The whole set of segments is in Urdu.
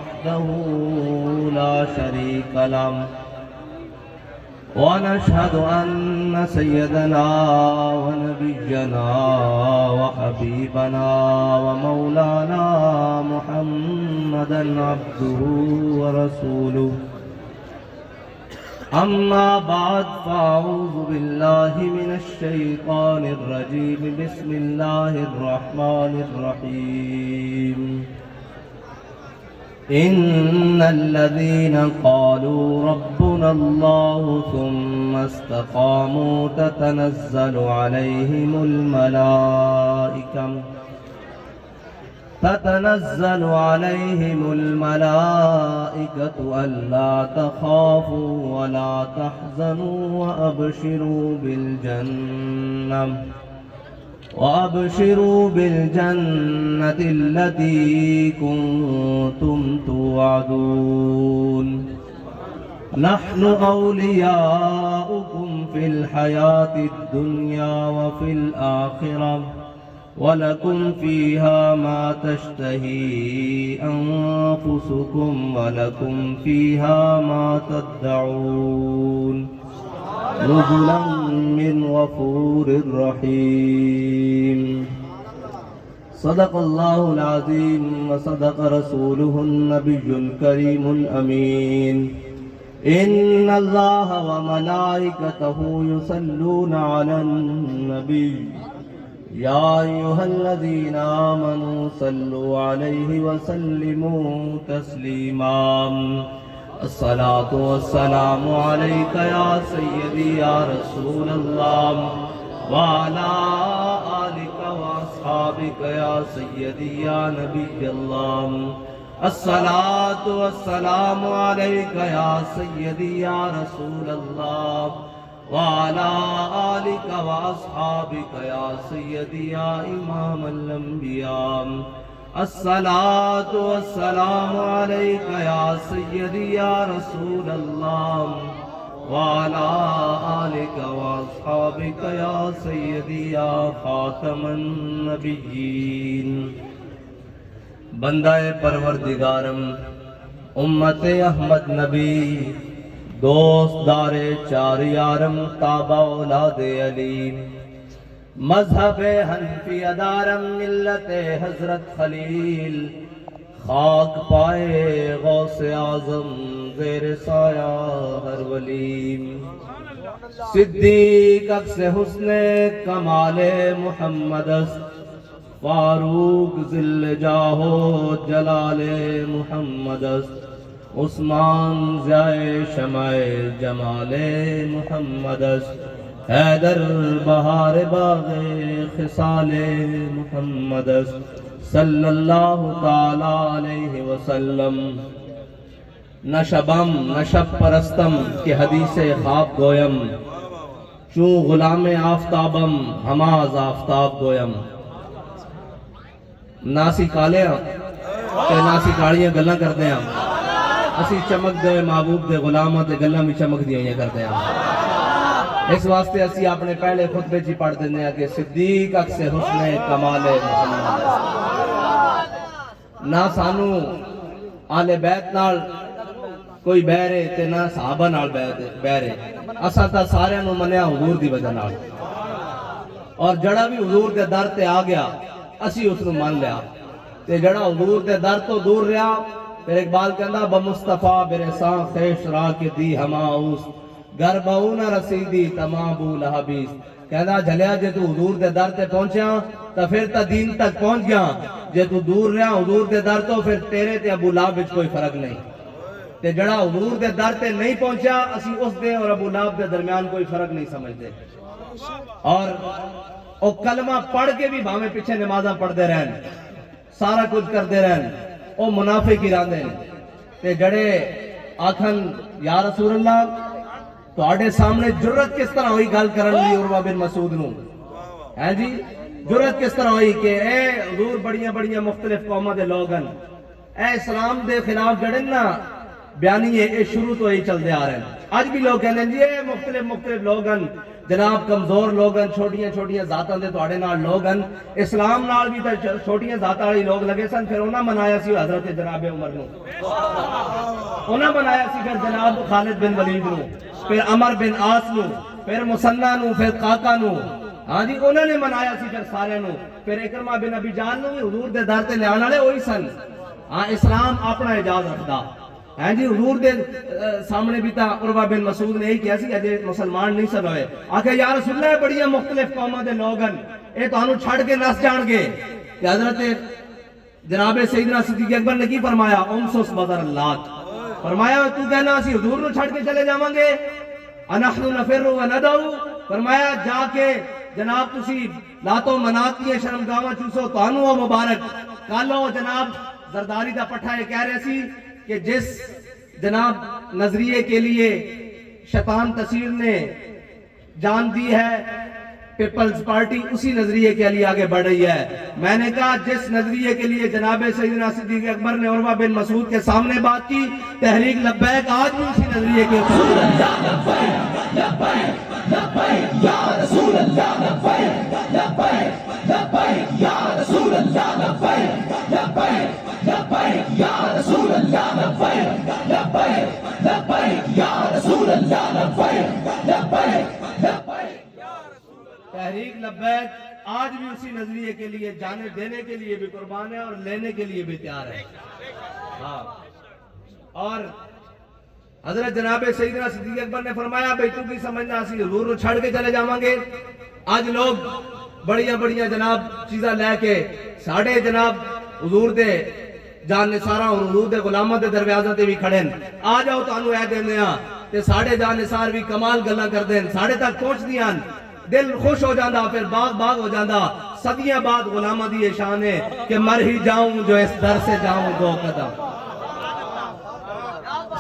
وحده لا شريك له ونشهد أن سيدنا ونبينا وحبيبنا ومولانا محمدا عبده ورسوله أما بعد فأعوذ بالله من الشيطان الرجيم بسم الله الرحمن الرحيم إن الذين قالوا ربنا الله ثم استقاموا تتنزل عليهم الملائكة ألا تخافوا ولا تحزنوا وأبشروا بالجنة التي كنتم توعدون نحن أولياؤكم في الحياة الدنيا وفي الآخرة ولكم فيها ما تشتهي أنفسكم ولكم فيها ما تدعون نزلا من غفور رحيم صدق الله العظيم وصدق رسوله النبي الكريم الأمين إن الله وملائكته يصلون على النبي يا أيها الذين آمنوا صلوا عليه وسلموا تسليما الصلاة والسلام عليك يا سيدي يا رسول الله وعلى آلك وأصحابك يا سيدي يا نبي الله الصلاة والسلام عليك يا سيدي يا رسول الله وعلى آلك وأصحابك يا سيدي يا إمام الأنبياء الصلاة والسلام عليك يا سيدي يا رسول الله وعلى آلك وأصحابك يا سيدي يا خاتم النبيين بندہ پروردگارم امت احمد نبی دوست دار چار یارم تابع اولاد علی مذہب حنفی ادارم ملت حضرت خلیل خاک پائے غوث اعظم زیر سایہ ہر ولی صدیق اکس حسن کمال محمد است فاروق ذل جاہ جلال محمد است عثمان ضیاء شمع جمال محمد است حیدر بہار باغ خصال محمد است صلی اللہ تعالی علیہ وسلم نہ شبم نہ شب پرستم کہ حدیث خواب گویم چوں غلام آفتابم ہماز آفتاب گویم ناسی کالیاں تے ناسی کالیاں گلاں کردے ہیں اسی چمک دے محبوب دے غلامہ دے گلاں بھی چمک دیاں کردے ہیں اس واسطے اسی اپنے پہلے خطبے چی پڑھ دینے ہیں کہ صدیق اکس حسن کمال محمد نہ سانو آل بیت نال کوئی بہرے تے نہ صحابہ نال بہرے اسا تا سارے نو منیا حضور دی وجہ نال اور جڑا بھی حضور دے در تے آ گیا اسی اس نو مان لیا تے جڑا حضور دے در تو دور رہا پھر اقبال کہندا بمصطفیٰ برساں خیش را کے دی ہماؤس گر بہو نہ رسیدی تمام بو لہبیس کہندا جھلیا جے تو حضور دے در تے پہنچیا تا پھر تا دین تک پہنچ گیا جے تو دور رہا حضور دے در تو پھر تیرے تے ابو لہب وچ کوئی فرق نہیں تے جڑا حضور دے در تے نہیں پہنچا اسی اس دے اور ابو لہب دے درمیان کوئی فرق نہیں سمجھتے اور او کلمہ پڑھ کے بھی بھاویں پیچھے نمازاں پڑھ دے رہن سارا کچھ کر دے رہن او منافق ہی راندے تے جڑے آکھن یا رسول اللہ تو آڑے سامنے جرت کس طرح ہوئی گل کرن لی عروہ بن مسعود نو ہے جی جرت کس طرح ہوئی کہ اے حضور بڑیاں بڑیاں مختلف قومہ دے لوگن اے اسلام دے خلاف جڑن نا بیانی ہے اے شروع تو ہی چل دے آ رہے ہیں آج بھی لوگ کہنے جی اے مختلف لوگن جناب کمزور لوگن چھوٹیاں چھوٹیاں ذاتاں دے تواڈے نال لوگن اسلام نال بھی تے چھوٹیاں ذاتاں والی لوگ لگے سن پھر انہاں منایا سی حضرت جناب عمر نو انہاں منایا سی پھر جناب خالد بن ولید نو پھر عمر بن عاص نو پھر مسنہ نو پھر قاقا نو ہاں جی انہوں نے منایا سی پھر سارے نو پھر اکرمہ بن ابی جہل نو بھی حضور دے در تے لیان والے وہی سن ہاں اسلام اپنا اعجاز رکھدا ہاں جی حضور دے سامنے بھی تا عروہ بن مسعود نے یہی کیا سی اجے مسلمان نہیں سن ہوئے آکھے یا رسول اللہ بڑیاں مختلف قوماں دے لوگن اے تانوں چھڑ کے نس جان گے کہ حضرت جناب سیدنا صدیق اکبر نے کی فرمایا امسس بدر اللات فرمایا تو کہنا اسی حضور نو چھڑ کے چلے جاواں گے انحن نفر و ندعو فرمایا جا کے جناب تسی لاتو منات کی شرمگاواں چوسو تانوں و مبارک کالو جناب زرداری دا پٹھا یہ کہہ رہے سی کہ جس جناب نظریے کے لیے شیطان تصیر نے جان دی ہے پیپلز پارٹی اسی نظریے کے لیے آگے بڑھ رہی ہے میں نے کہا جس نظریے کے لیے جناب سیدنا صدیق اکبر نے عروہ بن مسعود کے سامنے بات کی تحریک لبیک آج بھی اسی نظریے کے تحریک لبیک آج بھی اسی نظریے کے لیے جانے دینے کے لیے بھی قربان ہے اور لینے کے لیے بھی تیار ہے ہاں اور حضرت جناب سیدنا صدیق اکبر نے فرمایا بھئی تو کی سمجھنا اسی حضور نو چھڑ کے چلے جاواں گے آج لوگ بڑیاں بڑیاں جناب چیزاں لے کے ساڑھے جناب حضور دے جان نثاراں اور حضور دے غلاماں دے دروازے تے بھی کھڑے آ جاؤ تانوں اے دیندے ہاں تے ساڑھے جان نثار بھی کمال گلاں کردے ساڑھے تک پہنچدیاں دل خوش ہو جاندہ پھر باغ باغ ہو جاندہ صدیاں بعد غلامہ دی شان ہے کہ مر ہی جاؤں جو اس در سے جاؤں دو قدم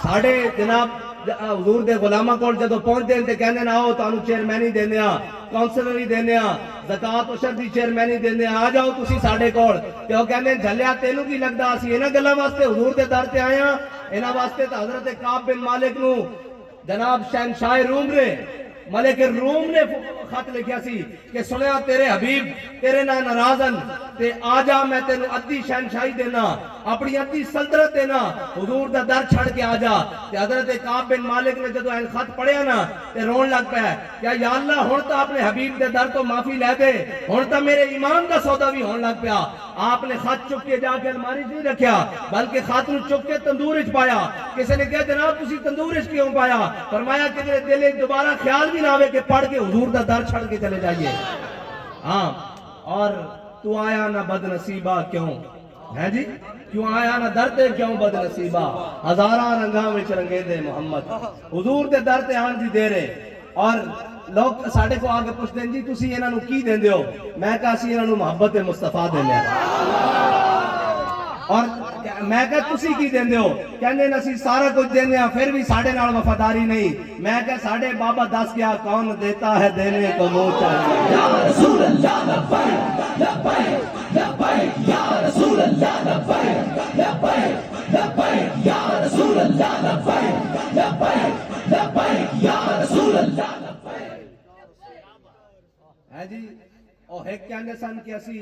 ساڑھے جناب حضور دے غلامہ کول جدو پہنچ دیں تے کہنے نہ آؤ تانوں چیئرمینی دینے ہاں کونسلری دینے ہاں زکاة و شر دی چیئرمینی دینے ہاں آ جاؤ تسی ساڑھے کول تے وہ کہنے جھلیا تینوں کی لگدا اسی انہاں گلاں واسطے حضور دے در تے آئے ہاں انہاں واسطے تے حضرت کعب بن مالک نو جناب شہنشاہ روم نے ملک روم نے خط لکھیا سی کہ سنیا تیرے حبیب تیرے نہ ناراضن تے آجا میں تینوں ادھی شہنشاہی دینا اپنی ادھی سلطنت دینا حضور دا در چھڑ کے آجا تے حضرت کعب بن مالک نے جدو این خط پڑھیا نا تے رون لگ پہ کہ یا اللہ ہون تا اپنے حبیب دے در تو معافی لے دے ہون تا میرے ایمان دا سودا بھی ہون لگ پیا آپ نے خط چک کے جا کے الماری نہیں رکھیا بلکہ خط نو چک کے تندور اچ پایا کسی نے کہا جناب تسی تندور اچ کیوں پایا فرمایا کہ میرے دل ایک دوبارہ خیال بھی نہ آوے کہ پڑھ کے حضور دا در چھڑ کے چلے جائیے ہاں اور تو آیا نہ بد نصیبہ کیوں ہے جی کیوں آیا نہ در تے کیوں بد نصیبہ ہزاراں رنگاں وچ رنگے دے محمد حضور دے در تے آن دی دے رہے اور لوگ ساڑھے کو آگے پوچھ دیں جی تسی انہاں نو کی دین دیو میں کہا سی انہاں نو محبت مصطفیٰ دین دیا اور میں کہا تسی کی دین دیو کہنے نسی سارا کچھ دین دیا پھر بھی ساڑھے نال وفاداری نہیں میں کہا ساڑھے بابا دس گیا کون دیتا ہے دینے کو منہ چاہیے یا رسول اللہ لبیک لبیک لبیک یا رسول اللہ لبیک لبیک لبیک یا رسول اللہ لبیک لبیک لبیک یا رسول اللہ ہے جی اور ایک کہنے سن کہ اسی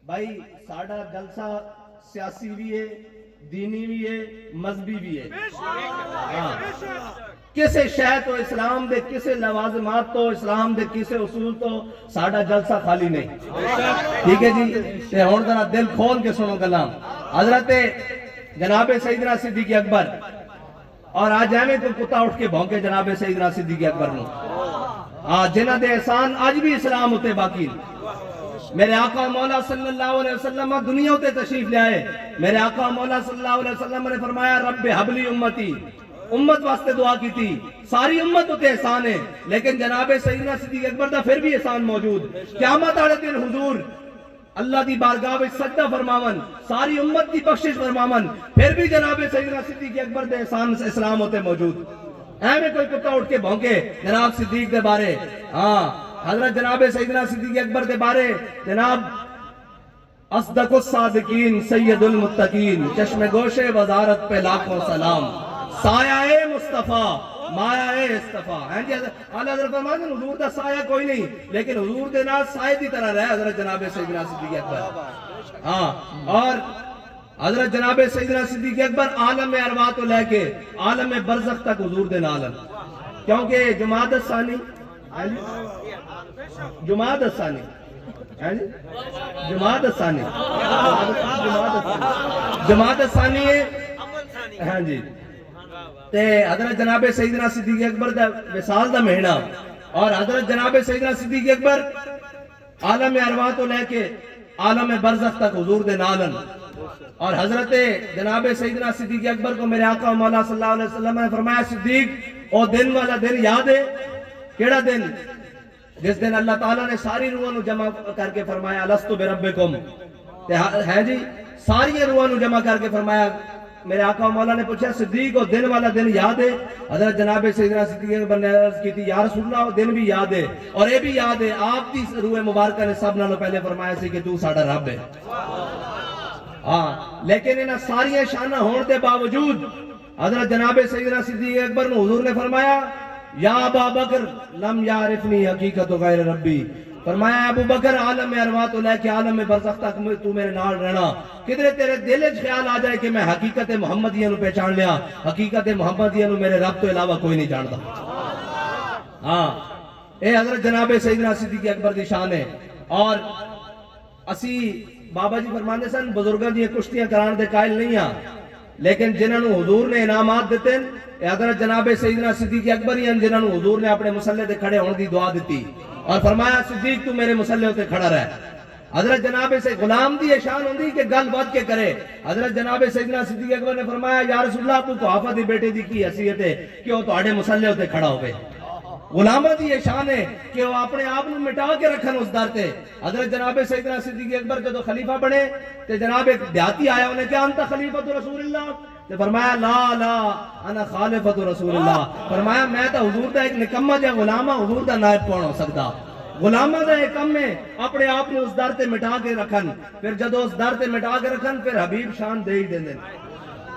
بھائی ساڑھا جلسہ سیاسی بھی ہے دینی بھی ہے مذہبی بھی ہے کسے شہ تو اسلام دے کسے لوازمات تو اسلام دے کسے اصول تو ساڑھا جلسہ خالی نہیں ٹھیک ہے جی تے ہون ذرا دل کھول کے سنو کلام حضرت جناب سیدنا صدیق اکبر اور آج ایویں تو کتا اٹھ کے بھونکے جناب سیدنا صدیق اکبر نو جنہ دے احسان آج بھی اسلام ہوتے باقی میرے آقا مولا صلی اللہ علیہ وسلم دنیا ہوتے تشریف لے آئے میرے آقا مولا صلی اللہ علیہ وسلم نے فرمایا رب حبلی امتی امت واسطے دعا کی تھی ساری امت ہوتے احسان ہے لیکن جناب سیدنا صدیق اکبر دا پھر بھی احسان موجود قیامت والے دن حضور اللہ دی بارگاہ وچ سجدہ فرماون ساری امت دی بخشش فرماون پھر بھی جناب سیدنا صدیق اکبر دے احسان اسلام ہوتے موجود میں کوئی کتا اٹھ کے بھونکے جناب صدیق دے بارے حضرت جناب سیدنا صدیق اکبر دے بارے جناب اصدق الصادقین سید المتقین چشم گوش وزارت پہ لاکھوں سلام سایہ مصطفیٰ مایا ہے استفا ہیں جی اعلی حضرت فرماتے ہیں حضور دا سایہ کوئی نہیں لیکن حضور دے نال سایہ دی طرح رہے حضرت جناب سیدنا صدیق اکبر ہاں اور حضرت جناب سیدنا صدیق اکبر عالم ارواح تو لے کے عالم برزخ تک حضور دے نال کیونکہ جماعت الثانی جماعت الثانی جماعت الثانی جماعت الثانی ہے ہاں جی تے حضرت جناب سیدنا صدیق اکبر دا وصال دا مہینہ اور حضرت جناب سیدنا صدیق اکبر عالم ارواح تو لے کے عالم برزخ تک حضور دے نالن اور حضرت جناب سیدنا صدیق اکبر کو میرے آقا مولا صلی اللہ علیہ وسلم نے فرمایا صدیق او دن والا دن یاد ہے کیڑا دن جس دن اللہ تعالیٰ نے ساری روحوں نو جمع کر کے فرمایا لستو بربکم ہے جی ساری روحوں نو جمع کر کے فرمایا میرے آقا مولا نے پوچھا صدیق او دن والا دن یاد ہے حضرت جناب سیدنا صدیق اکبر نے عرض کی تھی یا رسول اللہ وہ دن بھی یاد ہے اور یہ بھی یاد ہے آپ کی روح مبارکہ نے سب نالوں پہلے فرمایا سی کہ تو ساڈا رب ہے ہاں لیکن انہاں ساری شانہ ہون دے باوجود حضرت جناب سیدنا صدیق اکبر نے حضور نے فرمایا یا ابا بکر لم یعرفنی حقیقت غیر ربی فرمایا ابو بکر عالم ارواح تو لے کے عالم برزخ تک تو میرے نال رہنا کدھر تیرے دل وچ خیال آ جائے کہ میں حقیقت محمدیہ نو پہچان لیا حقیقت محمدیہ نو میرے رب تو علاوہ کوئی نہیں جانتا ہاں اے حضرت جناب سیدنا صدیق اکبر دی شان ہے اور اسی بابا جی فرماندے سن بزرگاں دی کشتیاں کران دے قائل نہیں ہاں لیکن جنہاں نو حضور نے انعامات دیتے ہیں حضرت جناب سیدنا صدیق اکبر ہی ہیں جنہاں نو حضور نے اپنے مسلح تے کھڑے ہونے دی دعا دیتی اور فرمایا صدیق تو میرے مسلح تے کھڑا رہ حضرت جناب سے غلام دی شان ہوندی کہ گل بات کے کرے حضرت جناب سیدنا صدیق اکبر نے فرمایا یا رسول اللہ تو قحافہ دی بیٹے دی کی حیثیت ہے کہ وہ تہاڈے مسلح تے کھڑا ہوئے غلامہ دی یہ شان ہے کہ وہ اپنے آپ نو مٹا کے رکھن اس در تے حضرت جناب سیدنا صدیق اکبر جدو خلیفہ بنے تے جناب ایک دیہاتی آیا انہیں کہا انت خلیفۃ رسول اللہ تے فرمایا لا لا انا خالفۃ رسول اللہ فرمایا میں تا حضور دا ایک نکمہ جا غلامہ حضور دا نائب کون ہو سکتا غلامہ دا ایک کم ہے اپنے آپ نے اس در تے مٹا کے رکھن پھر جدو اس در تے مٹا کے رکھن پھر حبیب شان دے ہی دیں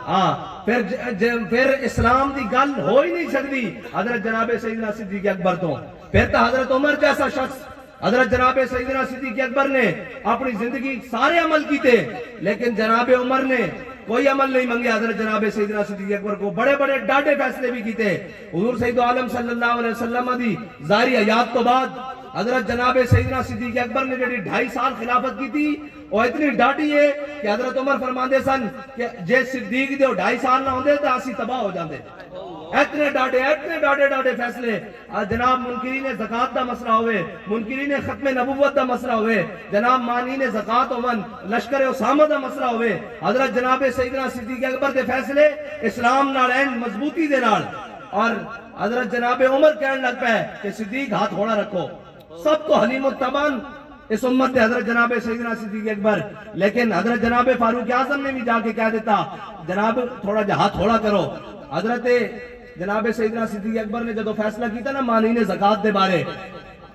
ہاں پھر اسلام دی گل ہو ہی نہیں سکتی حضرت جناب سیدنا صدیق اکبر تو پھر تو حضرت عمر جیسا شخص حضرت جناب سیدنا صدیق اکبر نے اپنی زندگی سارے عمل کیتے لیکن جناب عمر نے کوئی عمل نہیں منگے حضرت جناب سیدنا صدیق اکبر کو بڑے بڑے ڈاڈے فیصلے بھی کیتے حضور سید عالم صلی اللہ علیہ وسلم دی ظاہری حیات تو بعد حضرت جناب سیدنا صدیق اکبر نے جڑی 2.5 سال خلافت کی تھی وہ اتنی ڈاٹی ہے کہ حضرت عمر فرماندے سن کہ جے صدیق دے 2.5 سال نہ ہوندے تے اسی تباہ ہو جاندے اتنے ڈاڈے فیصلے جناب منکرین زکات دا مسئلہ ہوئے منکرین ختم نبوت دا مسئلہ ہوئے جناب مانین زکات ہوون لشکر اسامہ دا مسئلہ ہوئے حضرت جناب سیدنا صدیق اکبر دے فیصلے اسلام نال این مضبوطی دے نال اور حضرت جناب عمر کہنے لگ پے کہ صدیق ہاتھ ہوڑا رکھو سب تو حلیم التبان اس امت حضرت جناب سیدنا صدیق اکبر لیکن حضرت جناب فاروق اعظم نے بھی جا کے کہہ دیتا جناب تھوڑا جا ہاتھ ہوڑا کرو حضرت جناب سیدنا صدیق اکبر نے جدو فیصلہ کیتا نا مانین زکات دے بارے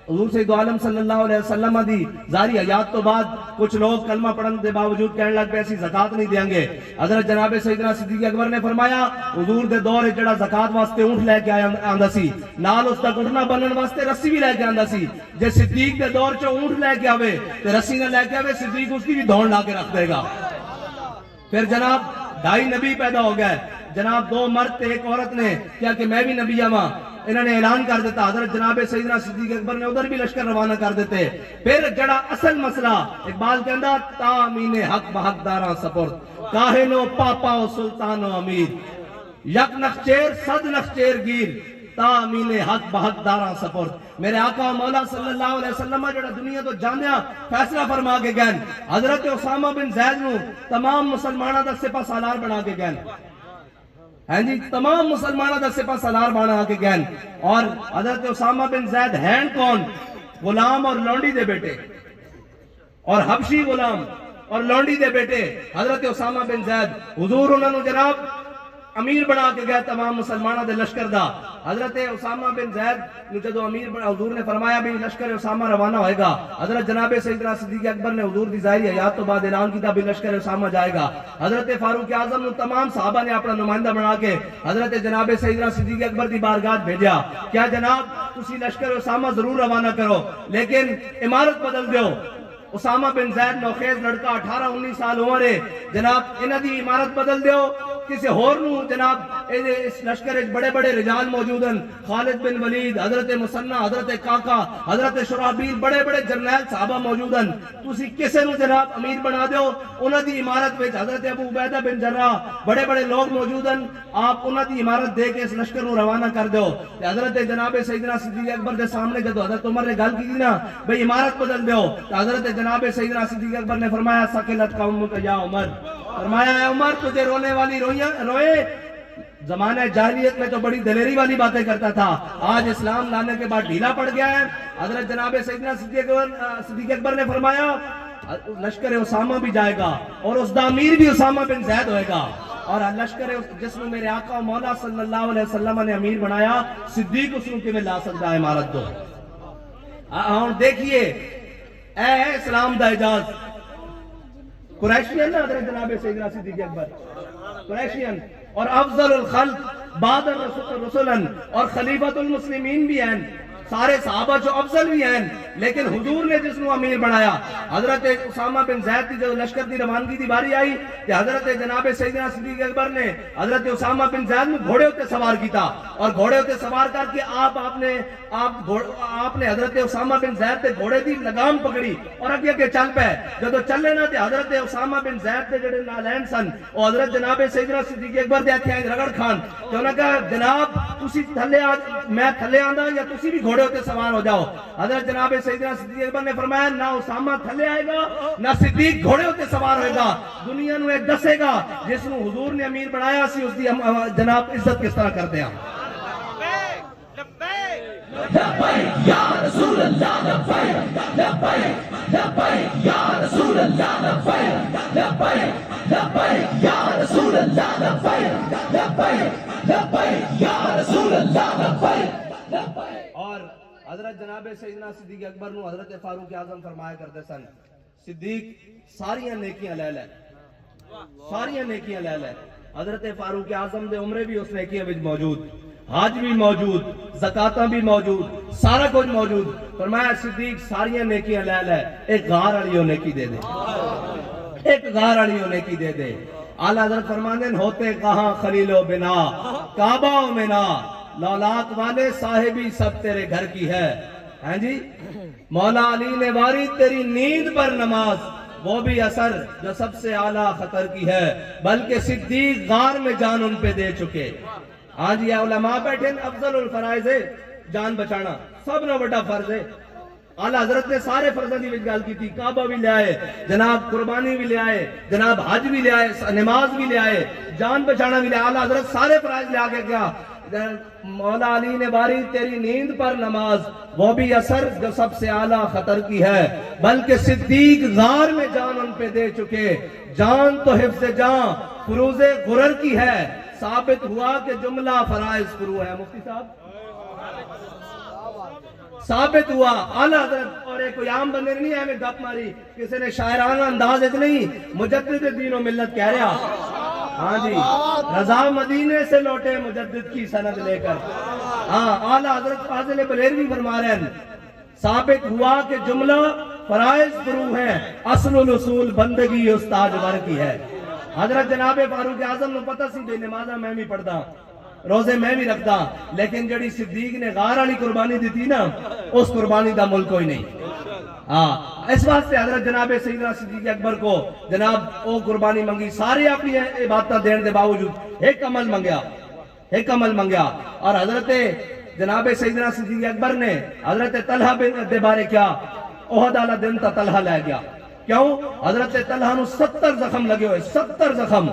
حضور سید عالم صلی اللہ علیہ وسلم دی ظاہری حیات تو بعد کچھ لوگ کلمہ پڑھن دے باوجود کہنے لگ پے ایسی زکات نہیں دیں گے حضرت جناب سیدنا صدیق اکبر نے فرمایا حضور دے دور جڑا زکات واسطے اونٹ لے کے آندا سی نال اس دا گھٹنا بنن واسطے رسی بھی لے کے آندا سی جے صدیق دے دور چ اونٹ لے کے آوے تے رسی نہ لے کے آوے صدیق اس کی بھی دھون لا کے رکھ دے گا پھر جناب 2.5 نبی پیدا ہو گئے جناب 2 مرد تے ایک عورت نے کیا کہ میں بھی نبی ہاں انہوں نے اعلان کر دیتا حضرت جناب سیدنا صدیق اکبر نے ادھر بھی لشکر روانہ کر دیتے پھر جڑا اصل مسئلہ اقبال کہندا تامین حق بحقداراں سپرد کاہنو پاپا و سلطان و امیر یک نخچیر صد نخچیر گیر تامین حق بحقداراں سپرد میرے آقا مولا صلی اللہ علیہ وسلم جڑا دنیا تو جاندیا فیصلہ فرما کے گئن حضرت اسامہ بن زید نو تمام مسلمانہ دا سپہ سالار بنا کے گئن ہیں جی تمام مسلمانہ دا سپہ سالار بنا کے گئن اور حضرت اسامہ بن زید ہیں کون غلام اور لونڈی دے بیٹے اور حبشی غلام اور لونڈی دے بیٹے حضرت اسامہ بن زید حضور انہوں نے جناب امیر بنا کے گئے تمام مسلمانوں دے لشکر دا. حضرت اسامہ بن زید نے جدو امیر بنا، حضور نے فرمایا بھی لشکر اسامہ روانہ ہوئے گا. حضرت جناب سیدنا صدیق اکبر نے حضور دی ظاہری حیات تو بعد اعلان کیا بھی لشکر اسامہ جائے گا. حضرت فاروق اعظم نے تمام صحابہ نے اپنا نمائندہ بنا کے حضرت جناب سیدنا صدیق اکبر دی بارگاہ بھیجا. کیا جناب تسی لشکر اسامہ ضرور روانہ کرو لیکن عمارت بدل دیو. اسامہ بن زید نوخیز لڑکا 18-19 سال عمر ہے جناب، انہاں دی عمارت بدل دیو. کسی ہور نو جناب اس لشکر بڑے بڑے رجال موجود ہیں، خالد بن ولید، حضرت مسنہ، حضرت کاکا، حضرت شرابیل، بڑے بڑے جرنیل صحابہ موجود ہیں. تسی کسے نو جناب امیر بنا دیو. انہاں دی عمارت وچ حضرت ابو عبیدہ بن جراح بڑے بڑے لوگ موجود ہیں، آپ انہاں دی عمارت دے کے اس لشکر نو روانہ کر دیو. حضرت جناب سیدنا صدیق اکبر دے سامنے جدو حضرت عمر نے گل کی نا بھئی عمارت بدل دیو، تو حضرت جناب سیدنا صدیق اکبر نے فرمایا سکلت قومک یا عمر، فرمایا اے عمر تجھے رونے والی روئے. زمانہ جاہلیت میں تو بڑی دلیری والی باتیں کرتا تھا، آج اسلام لانے کے بعد ڈھیلا پڑ گیا ہے. حضرت جناب سیدنا صدیق اکبر نے فرمایا لشکر اسامہ بھی جائے گا اور اس دا امیر بھی اسامہ بن زید ہوئے گا. اور لشکر جس میں میرے آقا مولا صلی اللہ علیہ وسلم نے امیر بنایا، صدیق اس میں کیویں لا سکتا ہے عمارت دو. اور دیکھیے اے اسلام دا اعجاز، قریشین حضرت جناب سیدنا صدیق اکبر قریشین اور افضل الخلق بعد الرسل اور خلیفۃ المسلمین بھی ہیں، سارے صحابہ جو افضل بھی ہیں، لیکن حضور نے جس نو امیر بنایا حضرت اسامہ بن زید کی جو لشکر دی روانگی دی باری آئی کہ حضرت جناب سیدنا صدیق اکبر نے حضرت اسامہ بن زید میں گھوڑے ہوتے سوار کیتا اور گھوڑے ہوتے سوار کر کے آپ نے حضرت اسامہ بن زید تے گھوڑے دی لگام پکڑی اور اگے اگے چل پے. جدو چلے نا تے حضرت اسامہ بن زید تے جڑے نالین سن او حضرت جناب سیدنا صدیق اکبر دے ہتھیں رگڑ کھان تے انہاں کہا جناب تسی تھلے میں تھلے آندا یا تسی بھی گھوڑے ہوتے سوار ہو جاؤ. حضرت جناب سیدنا صدیق اکبر نے فرمایا نہ اسامہ تھلے آئے گا نہ صدیق گھوڑے ہوتے سوار ہوئے گا. دنیا نو ایک دسے گا جس نو حضور نے امیر بنایا سی اس دی جناب عزت کس طرح کرتے ہیں. لبیک یا رسول اللہ لبیک لبیک لبیک یا رسول اللہ لبیک لبیک لبیک یا رسول اللہ لبیک لبیک لبیک یا رسول اللہ لبیک. اور حضرت جناب سیدنا صدیق اکبر نو حضرت فاروق اعظم فرمایا کرتے سن صدیق ساریاں نیکیاں لے لے، ساریاں نیکیاں لے لے. حضرت فاروق اعظم دے عمرے بھی اس نیکیاں وچ موجود، حج بھی موجود، زکاتاں بھی موجود، سارا کچھ موجود. فرمایا صدیق ساریاں نیکیاں لے لے، ایک غار والی نیکی دے دے، ایک غار والی نیکی دے دے. اعلیٰ حضرت فرماندے ہوتے کہاں خلیل و بنا کعبہ و منا، لولاک والے صاحبی سب تیرے گھر کی ہے. ہاں جی مولا علی نے واری تیری نیند پر نماز، وہ بھی اثر جو سب سے اعلیٰ خطر کی ہے، بلکہ صدیق غار میں جان ان پہ دے چکے. ہاں جی علماء بیٹھے افضل الفرائض ہے جان بچانا، سب نے بڑا فرض ہے. اعلیٰ حضرت نے سارے فرضوں کی گل کی تھی، کعبہ بھی لے آئے جناب، قربانی بھی لے آئے جناب، حج بھی لے آئے، نماز بھی لے آئے، جان بچانا بھی لے. اعلیٰ حضرت سارے فرائض لے آگے کیا مولا علی نے باری تیری نیند پر نماز، وہ بھی اثر جو سب سے اعلیٰ خطر کی ہے، بلکہ صدیق غار میں جان ان پہ دے چکے. جان تو حفظ جان فروز غرر کی ہے، ثابت ہوا کہ جملہ فرائض فرو ہے. مفتی صاحب ثابت ہوا. اعلیٰ حضرت اور ایک کوئی عام بندے نہیں ہے ہمیں گپ ماری، کسی نے شاعرانہ انداز نہیں، مجدد دین و ملت کہہ رہا. ہاں جی رضا مدینے سے لوٹے مجدد کی سند لے کر. ہاں اعلیٰ حضرت فاضل بریلوی فرما رہے ہیں ثابت ہوا کہ جملہ فرائض فرو ہے، اصل الاصول بندگی استاد ور کی ہے. حضرت جناب فاروق اعظم نے پتہ سی بے نمازہ میں بھی پڑھتا، روزے میں بھی رکھتا، لیکن جڑی صدیق نے غار والی قربانی دی تھی نا اس قربانی دا ملک کوئی نہیں. ہاں اس واسطے حضرت جناب سیدنا صدیق اکبر کو جناب او قربانی منگی، سارے اپنی عبادتیں دین دے باوجود ایک عمل منگیا، ایک عمل منگیا. اور حضرت جناب سیدنا صدیق اکبر نے حضرت طلحہ دے بارے کیا احد والا دن تا طلحہ لے گیا. کیوں؟ حضرت طلحہ نو 70 زخم لگے ہوئے، 70 زخم.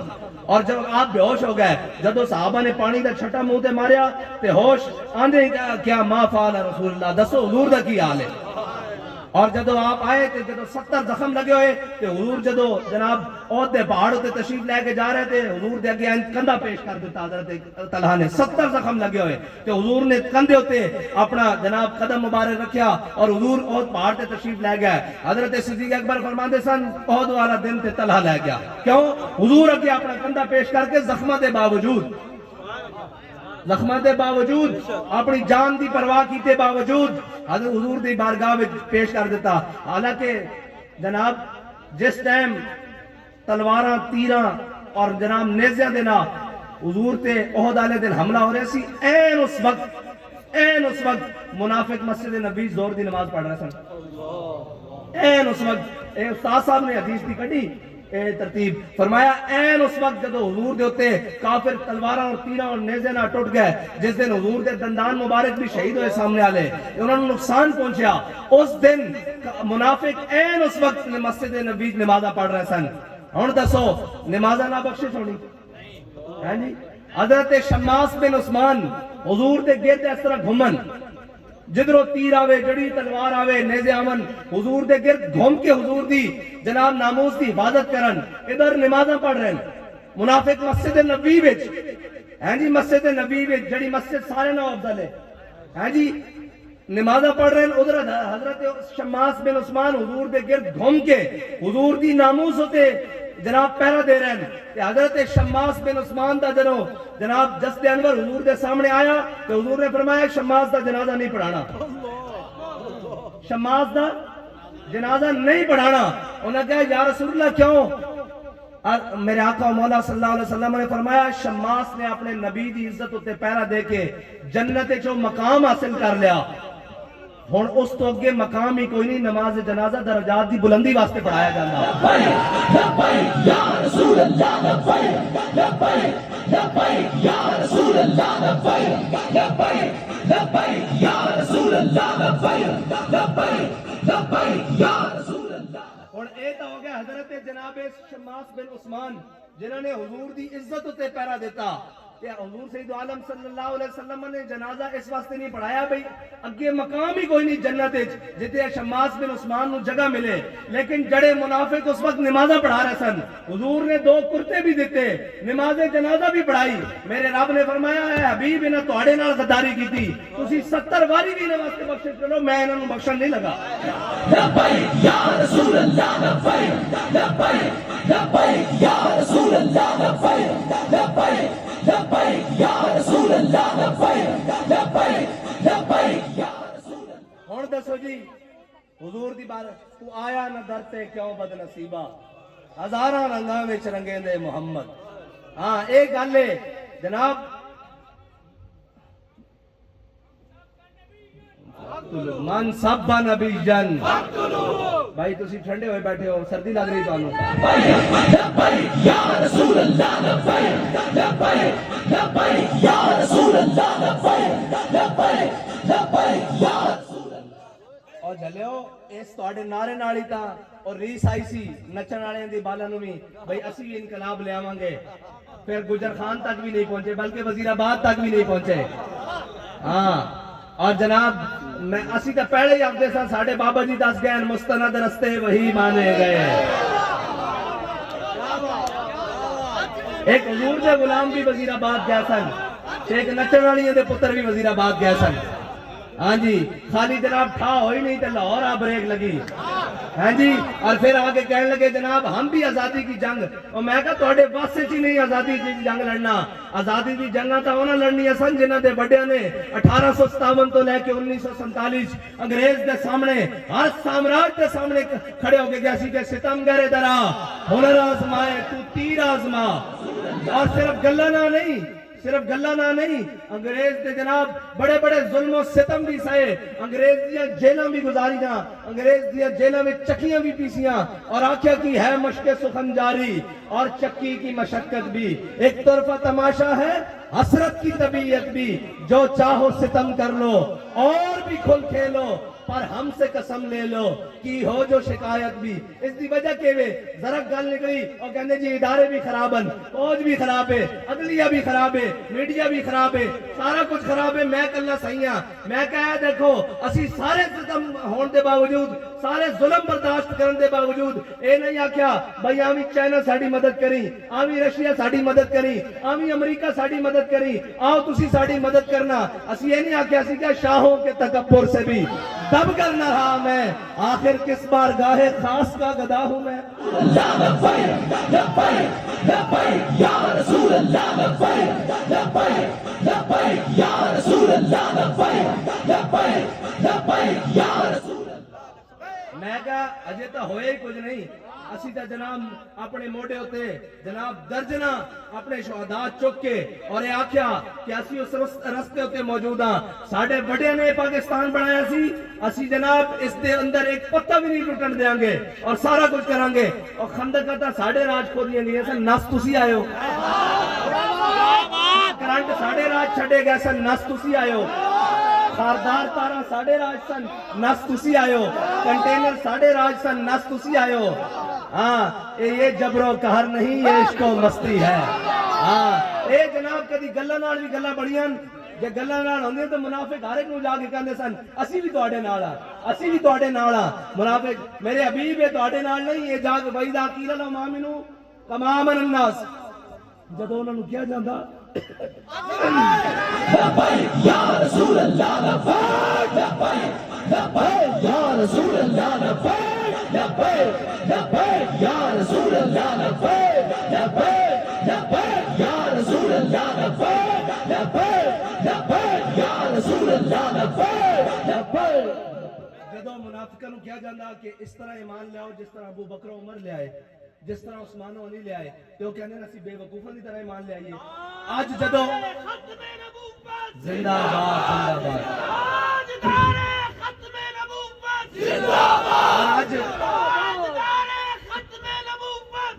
اور جب آپ بے ہوش ہو گئے، جدو صحابہ نے پانی دا چھٹا منہ تے ماریا تے ہوش آندے کیا ما فعل رسول اللہ، دسو حضور دا کی حال ہے. اور جدو آپ آئے تھے جدو 70 زخم لگے ہوئے تے حضور جدو جناب عہد دے پہاڑ تے تشریف لے کے جا رہے تھے حضور دے اگے کندھا پیش کر دیتا حضرت طلحہ نے 70 زخم لگے ہوئے تے حضور نے کندھے ہوتے اپنا جناب قدم مبارک رکھیا اور حضور عہد پہاڑ تے تشریف لے گئے. حضرت صدیق اکبر فرماندے سن عہد والا دن تے طلحہ لے گیا. کیوں؟ حضور اگے اپنا کندھا پیش کر کے زخماں دے باوجود اپنی جان دی پرواہ کیتے باوجود حضرت حضور دی بارگاہ میں پیش کر دیتا. حالانکہ جناب جس ٹائم تلواراں تیراں اور جناب نیزیاں دے نال حضور تے عہد والے دن حملہ ہو رہے سی این اس وقت منافق مسجد نبی زور دی نماز پڑھ رہے سن. این اس وقت استاد صاحب نے حدیث دی کڈی ترتیب فرمایا این اس وقت جدو حضور دے ہوتے کافر تلواراں اور تیراں اور نیزے نہ ٹوٹ گئے جس دن حضور دے دندان مبارک بھی شہید ہوئے سامنے والے انہوں نے نقصان پہنچیا اس دن منافق این اس وقت مسجد نبی نمازاں پڑھ رہے سن. ہن دسو نمازاں نہ بخشش ہونی ہاں جی. حضرت شماس بن عثمان حضور دے گرد اس طرح گھومن جدرو تیر آوے جڑی تلوار آوے نیزے آمن حضور دے گرد گھوم کے حضور دی جناب ناموس دی حفاظت کرن ادھر نمازاں پڑھ رہے ہیں. منافق مسجد نبی وچ ہاں جی مسجد نبی وچ جڑی مسجد سارے نال افضل ہے ہاں جی نمازاں پڑھ رہے ہیں. ادھر حضرت شماس بن عثمان حضور دے گرد گھوم کے حضور دی ناموس ہوتے جناب پہرا دے رہے ہیں. حضرت شماس بن عثمان دا جنو جناب جسد انور حضور دے سامنے آیا تو حضور نے فرمایا شماس دا جنازہ نہیں پڑھانا. شماس دا جنازہ نہیں پڑھانا. انہوں نے کہا یا رسول اللہ کیوں؟ میرے آقا مولا صلی اللہ علیہ وسلم نے فرمایا شماس نے اپنے نبی دی عزت ہوتے پہرا دے کے جنت جو مقام حاصل کر لیا. ہن اس تو اگے مقام ہی کوئی نہیں. نماز جنازہ درجات دی بلندی واسطے پڑھایا جاتا ہے. لبیک یا رسول اللہ لبیک لبیک لبیک یا رسول اللہ لبیک لبیک لبیک یا رسول اللہ لبیک لبیک لبیک یا رسول اللہ. ہن اے تا ہو گیا حضرت جناب شماس بن عثمان جنہوں نے حضور دی عزت تے پہرا دیتا کہ حضور سید عالم صلی اللہ علیہ وسلم نے جنازہ اس واسطے نہیں پڑھایا بھئی اگے مقام ہی کوئی نہیں جنت وچ جتے شماس بن عثمان نو جگہ ملے. لیکن جڑے منافق اس وقت نمازاں پڑھا رہے سن حضور نے 2 کرتے بھی دیتے نماز جنازہ بھی پڑھائی. میرے رب نے فرمایا ہے حبیب انہاں تواڈے نال غداری کیتی تسی 70 واری بھی انہاں واسطے بخشش کرو میں انہاں نو بخشن نہیں لگا. لبیک یا رسول اللہ لبیک لبیک لبیک یا رسول اللہ لبیک لبیک لبیک یا رسول اللہ لبیک لبیک لبیک یا رسول اللہ. ہن دسو جی حضور دی بار تو آیا نہ در تے کیوں بد نصیبہ ہزاراں رنگاں وچ رنگے دے محمد. ہاں اے گل ہے جناب من سب نبی جن بھائی تسی ٹھنڈے ہوئے بیٹھے ہو سردی لگ رہی تانوں. لبیک یا رسول اللہ لبیک لبیک لبیک یا رسول اللہ لبیک لبیک لبیک یا رسول اللہ. اور جھلیو اس تواڈے نعرے نال ہی تاں اور ریس آئی سی نچن والے دی بالاں نوں وی بھئی اسی بھی انقلاب لے آواں گے. پھر گجر خان تک بھی نہیں پہنچے بلکہ وزیر آباد تک بھی نہیں پہنچے. ہاں اور جناب میں اسی تو پہلے ہی آتے سن ساڑھے بابا جی دس گئے مستند رستے وہی مانے گئے. ایک حضور دے غلام بھی وزیر آباد گیا سن ایک نچن والی دے پتر بھی وزیر آباد گیا سن. ہاں جی خالی جناب ٹھا ہوئی نہیں تو لاہور آ بریک لگی. ہاں جی اور پھر آگے کہنے لگے جناب ہم بھی آزادی کی جنگ اور میں کہا توڑے واسطے چی نہیں آزادی کی جنگ لڑنا. آزادی کی جنگاں تا ہونا لڑنی سن جنہ دے بڑے نے 1857 تو لے کے 1947 انگریز دے سامنے ہر سامراج دے سامنے کھڑے ہو کے گیا سی کہ ستم گرے درا ہنر آزمائے تو تیر آزما. اور صرف گلنا نہیں انگریز دے جناب بڑے بڑے ظلم و ستم بھی سائے انگریز دیا جیلہ بھی گزاری جا انگریز دیا جیلہ میں چکیاں بھی پیسیاں اور آنکھیں کی ہے مشق سخن جاری اور چکی کی مشقت بھی. ایک طرفہ تماشا ہے حسرت کی طبیعت بھی جو چاہو ستم کر لو اور بھی کھل کھیلو پر ہم سے قسم لے لو کی ہو جو شکایت بھی. اس دی وجہ کے وے ذرا گل نکلی اور کہنے جی ادارے بھی خراب ہیں فوج بھی خراب ہے عدلیہ بھی خراب ہے میڈیا بھی خراب ہے سارا کچھ خراب ہے میں کلہ صحیح ہاں. میں کہا دیکھو اسی سارے ختم ہون دے باوجود سارے ظلم برداشت کرنے دے باوجود اے نہیں آکھیا بھائی آویں چائنا ساڈی مدد کری، آویں رشیا ساڈی مدد کری، آویں امریکہ ساڈی مدد کری، آؤ تسی ساڈی مدد کرنا. اسی یہ نہیں آکھیا اسی کہ شاہوں کے تکبر سے بھی دب کر نہ رہا میں، آخر کس بار گاہے خاص کا گدا ہوں میں. میں کہا اجے تو ہوئے ہی کچھ نہیں، اسی تا جناب اپنے موڑے ہوتے جناب درجنا اپنے شہداء چک کے اور یہ آکھیا کہ اسی اس رستے ہوتے موجود ہاں. ساڑھے بڑے نے پاکستان بنایا سی، اسی جناب اس دے اندر ایک پتہ بھی نہیں ٹوٹن دیاں گے اور سارا کچھ کریں گے. اور خندق تا ساڑھے راج کھو دیاں گے سن نس تسی آئے ہو، کرنٹ ساڑھے راج چھڑے گئے سن نس تسی آئے ہو، خاردار تارا ساڑھے راج سن نس تسی آئے ہو، کنٹینر ساڑھے راج سن نس تسی آئے ہو. ہاں یہ جبر و قہر نہیں، یہ عشق و مستی ہے. ہاں اے جناب کدی گلاں نال بھی گلاں بڑیاں جے گلاں نال ہوندے تے منافق ہر ایک نوں جا کے کہندے سن اسی بھی تواڈے نال ہاں، اسی بھی تواڈے نال ہاں. منافق میرے حبیب ہے تواڈے نال نہیں، یہ جا کے وَإِذَا قِيلَ لَهُمْ آمِنُوا كَمَا آمَنَ النَّاسُ جدوں انہاں نوں کیا جاندا لبیک یا رسول اللہ لبیک لبیک لبیک یا رسول اللہ لبیک لبیک لبیک یا رسول اللہ لبیک لبیک لبیک یا رسول اللہ لبیک لبیک لبیک یا رسول اللہ لبیک لبیک. جدوں منافقاں نوں کیا جاندا کہ اس طرح ایمان لے آؤ جس طرح ابو بکر و عمر لے آئے، جس طرح عثمان و علی لے آئے، تو وہ کہنے اسی بے وقوفاں دی طرح ایمان لے آئیے. آج جدوں زندہ باد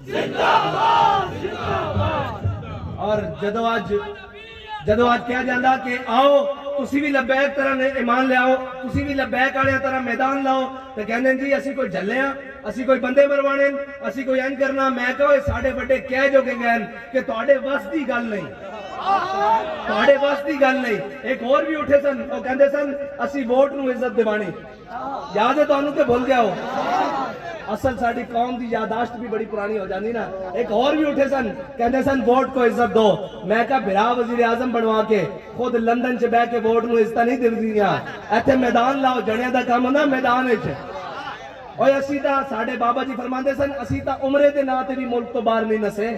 زندہ باد اور جدو آج کیا جاندہ کہ آؤ تسی بھی لبیک طرح ایمان لے آؤ، تسی بھی لبیک آڑے طرح میدان لاؤ، تو کہنے جی اسی کوئی جھلے ہیں، اسی کوئی بندے مروانے، اسی کوئی این کرنا. میں کہو یہ ساڑھے بڑے کہہ جو کہ گئن کہ تواڈے وس دی گل نہیں، تواڈے وس دی گل نہیں. ایک اور بھی اٹھے سن وہ کہندے سن اسی ووٹ نو عزت دیوانی. یاد ہے تانوں کہ بھول گیا ہو، اصل ساڑی قوم دی یاداشت بھی بڑی پرانی ہو جاندی نا. ایک اور بھی اٹھے سن کہندے سن ووٹ کو عزت دو. میں کہا بھرا وزیر اعظم بنوا کے خود لندن چ بہ کے ووٹ نو عزت نہیں دیندیاں، ایتھے میدان لاؤ، جڑیاں دا کام ہوندا میدان وچ. اور اسی تا ساڑھے بابا جی فرماندے سن اسی تا عمرے دے ناں تے بھی ملک تو باہر نہیں نسے،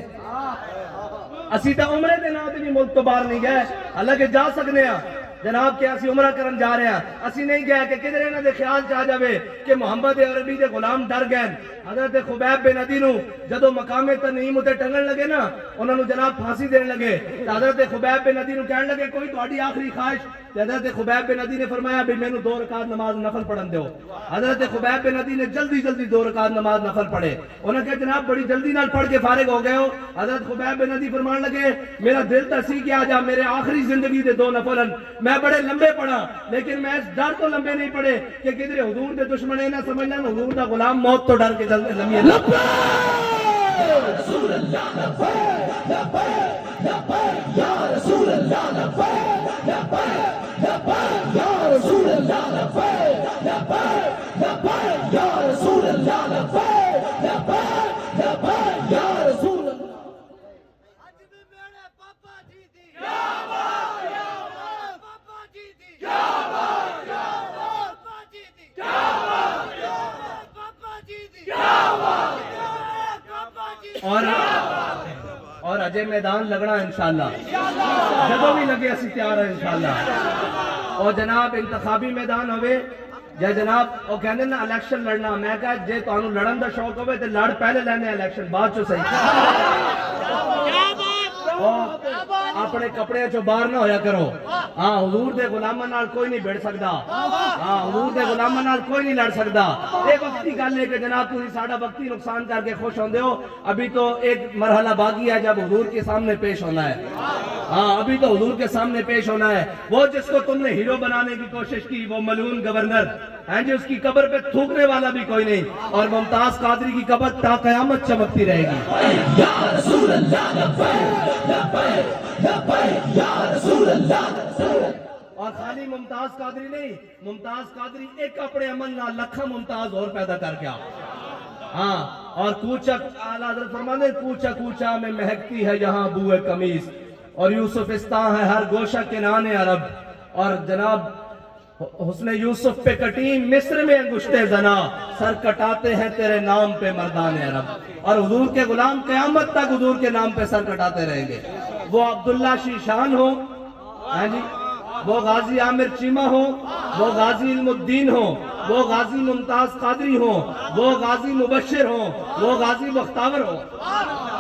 اسی تا عمرے دے ناں تے بھی ملک تو باہر نہیں گئے. حالانکہ جا سکنے ہیں جناب کہ اسی عمرہ کرن جا رہے ہیں، اسی نہیں گئے کہ کدھر انہاں دے خیال چاہ جاوے کہ محمد عربی دے غلام ڈر گئے. حضرت خبیب بن عدی نو جدو مقام تنعیم تے ٹنگن لگے نا، انہاں نو جناب پھانسی دین لگے، تو حضرت خبیب بن عدی نو کہن لگے کوئی تہاڈی آخری خواہش؟ حضرت خبیب بن عدی نے فرمایا بھی مینوں 2 رکعت نماز نفل پڑھن دیو. حضرت خبیب بن عدی نے جلدی 2 رکعت نماز نفل پڑھے. انہوں نے کہا جناب بڑی جلدی نال پڑھ کے فارغ ہو گئے ہو. حضرت خبیب بن عدی فرمان لگے میرا دل تسی کیا جا میرے آخری زندگی دے 2 نفل میں بڑے لمبے پڑھا، لیکن میں اس ڈر تو لمبے نہیں پڑھے کہ کدھر حضور دے دشمن نہ سمجھنا حضور دا غلام موت تو ڈر کے جلدی لمبے. رسول اللہ لبیک لبیک لبیک یا رسول اللہ لبیک لبیک لبیک یا رسول اللہ لبیک لبیک لبیک یا رسول اللہ لبیک لبیک لبیک یا رسول اللہ. اج بھی میرے پاپا جی دی کیا بات، کیا بات، پاپا جی دی کیا بات، کیا بات، پاپا جی دی کیا بات، پاپا جی دی کیا بات، پاپا جی دی. اور اجے میدان لگنا انشاءاللہ، جدوں بھی لگے اسی تیار ہیں انشاءاللہ. اور جناب انتخابی میدان ہوئے یا جناب وہ کہنے نا الیکشن لڑنا، میں کہا جے تانوں لڑن دا شوق ہوئے تے لڑ پہلے لینے الیکشن بعد چو صحیح. اپنے کپڑے چو باہر نہ ہویا کرو. ہاں حضور دے غلاماں نال کوئی نہیں بھڑ سکدا، ہاں حضور دے غلاماں نال کوئی نہیں لڑ سکدا. ایک وقتی گل ہے کہ جناب تسی ساڈا وقتی نقصان کر کے خوش ہوندے ہو. ابھی تو ایک مرحلہ باقی ہے جب حضور کے سامنے پیش ہونا ہے. ہاں ابھی تو حضور کے سامنے پیش ہونا ہے. وہ جس کو تم نے ہیرو بنانے کی کوشش کی وہ ملعون گورنر ہیں جی، اس کی قبر پہ تھوکنے والا بھی کوئی نہیں، اور ممتاز قادری کی قبر تا قیامت چمکتی رہے گی. یا رسول اللہ لبیک لبیک لبیک یا رسول اللہ. اور خالی ممتاز قادری نہیں، ممتاز قادری ایک اپنے عمل نہ لکھا ممتاز اور پیدا کر گیا. ہاں اور کوچا اعلیٰ حضرت فرماتے ہیں کوچا کوچا میں مہکتی ہے یہاں بوئے قمیص، اور یوسفستان ہے ہر گوشہ کنان عرب. اور جناب حسن یوسف پہ کٹی مصر میں انگشتے زنا، سر کٹاتے ہیں تیرے نام پہ مردان عرب. اور حضور کے غلام قیامت تک حضور کے نام پہ سر کٹاتے رہیں گے. وہ عبداللہ شیشان ہو، ہاں جی، وہ غازی عامر چیمہ ہو، وہ غازی علم الدین ہو، وہ غازی ممتاز قادری ہو، وہ غازی مبشر ہو، وہ غازی بختاور ہو.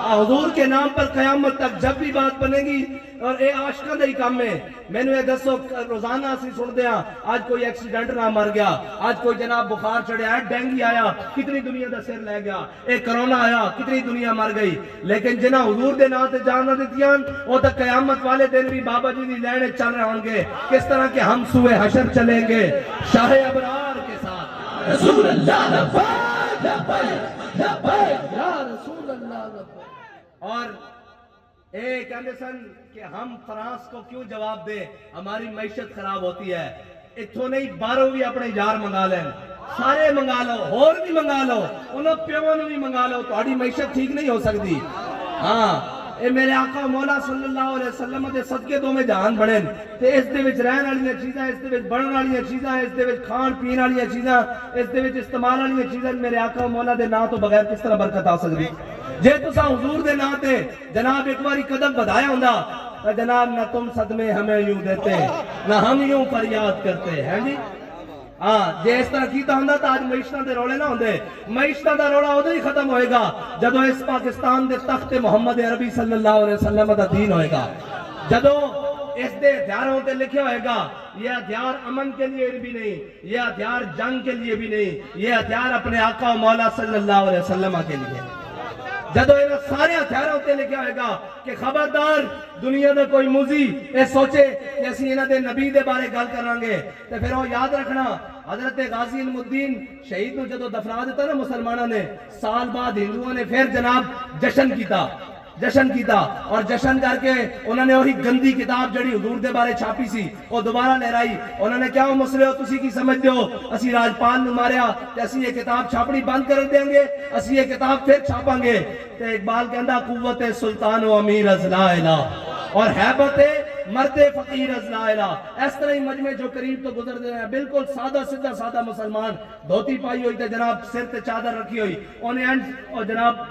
حضور کے نام پر قیامت تک جب بھی بات بنے گی. اور اے عاشقاں دے کام میں میں نے دسو روزانہ اسی سن دیا آج کوئی ایکسیڈنٹ نہ مر گیا، آج کوئی جناب بخار چڑھیا ہے، ڈینگی آیا کتنی دنیا دا سر لے گیا، اے کرونا آیا کتنی دنیا مر گئی. لیکن جنہ حضور دے نام تے جان نہ دتیاں وہ تک قیامت والے دن بھی بابا جی دی لینے چل رہے ہوں گے. کس طرح کہ ہم سوئے حشر چلیں گے شاہ ابرار کے ساتھ. رسول اللہ لبیک لبیک لبیک یا رسول اللہ لبیک. اور اے کہندے سن کہ ہم فرانس کو کیوں جواب دیں، ہماری معیشت خراب ہوتی ہے. اتھوں نہیں باہروں بھی اپنے یار منگا لیں، سارے منگا لو، اور بھی منگا لو، انہوں پیوں نے بھی منگا لو، تہاڈی معیشت ٹھیک نہیں ہو سکتی. ہاں اے میرے آقا مولا صلی اللہ علیہ وسلم دے صدقے دو میں جہان بڑھن تے اس دے وچ رہن والی چیزاں، اس دے وچ بڑھن والی چیزاں، اس دے وچ کھان پین والی چیزاں، اس دے وچ استعمال والی چیزاں، میرے آقا مولا دے نام تو بغیر کس طرح برکت آ سکتی. جے تساں حضور دے نام تے جناب ایک باری قدم بدھایا ہوندا تو جناب نہ تم صدمے ہمیں یوں دیتے نہ ہم یوں فریاد کرتے ہیں جی. ہاں جے اس طرح کیتا ہوندا تو آج معیشتاں دے روڑے نہ ہوندے. معیشتاں دا روڑا ادو ہی ختم ہوئے گا جدو اس پاکستان دے تخت محمد عربی صلی اللہ علیہ وسلم دا دین ہوئے گا، جدو اس دے ہتھیاروں تے لکھے ہوئے گا یہ ہتھیار امن کے لیے بھی نہیں، یہ ہتھیار جنگ کے لیے بھی نہیں، یہ ہتھیار اپنے آقا و مولا صلی اللہ علیہ وسلم کے لیے. جدو یہ سارے ہتھیار ہوتے لکھے ہوئے گا کہ خبردار دنیا دا کوئی موزی اے سوچے کہ اسی انہاں دے نبی دے بارے گل کریں گے تو پھر وہ یاد رکھنا حضرت غازی علم الدین شہید کو جدو دفنا دیتا نا مسلمانوں نے، سال بعد ہندوؤں نے پھر جناب جشن کیتا اور جشن کر کے انہوں نے وہی گندی کتاب جڑی حضور دے بارے چھاپی سی وہ دوبارہ لہرائی. انہوں نے کیا مسئلے ہو تسی کی سمجھ دیو اسی راجپال نو ماریا تے اسی یہ کتاب چھاپڑی بند کر دیں گے، اسی یہ کتاب پھر چھاپاں گے. تے اقبال کہندا قوت سلطان و امیر از لا الہ اور حیبت مرد فقیر از لا الہ. اس طرح ہی مجمع جو قریب تو گزر دے ہیں بالکل سادہ سادہ مسلمان، دھوتی پائی ہوئی تے جناب سر تے چادر رکھی ہوئی، انہیں اور جناب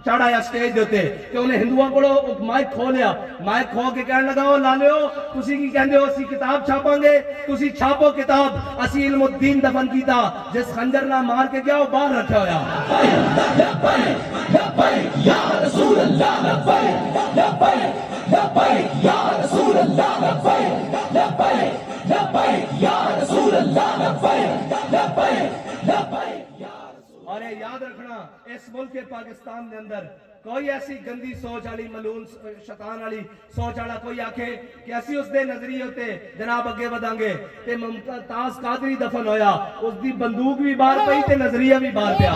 چڑھایا سٹیج دیتے کہ انہیں ہندوؤں کو مائک کھو لیا، مائک کھو کے کہنے لگا لالیو تسی کی کہندے ہو اسی کتاب چھاپاں گے، تسی چھاپو کتاب. اسی علم الدین دفن کیتا جس خنجر نہ مار کے گیا وہ باہر رکھا ہویا. لبیک لبیک یا رسول اللہ لبیک لبیک لبیک یا رسول اللہ لبیک لبیک لبیک یا رسول اللہ لبیک لبیک لبیک. اور یہ یاد رکھنا اس ملک پاکستان دے اندر کوئی ایسی گندی سوچ والی ملون شیطان والی سوچ والا کوئی آکھے کہ اسی اس دے نظریے ہوتے جناب اگے وداں گے تے ممتاز قادری دفن ہویا اس دی بندوق بھی باہر پئی تے نظریہ بھی باہر پیا.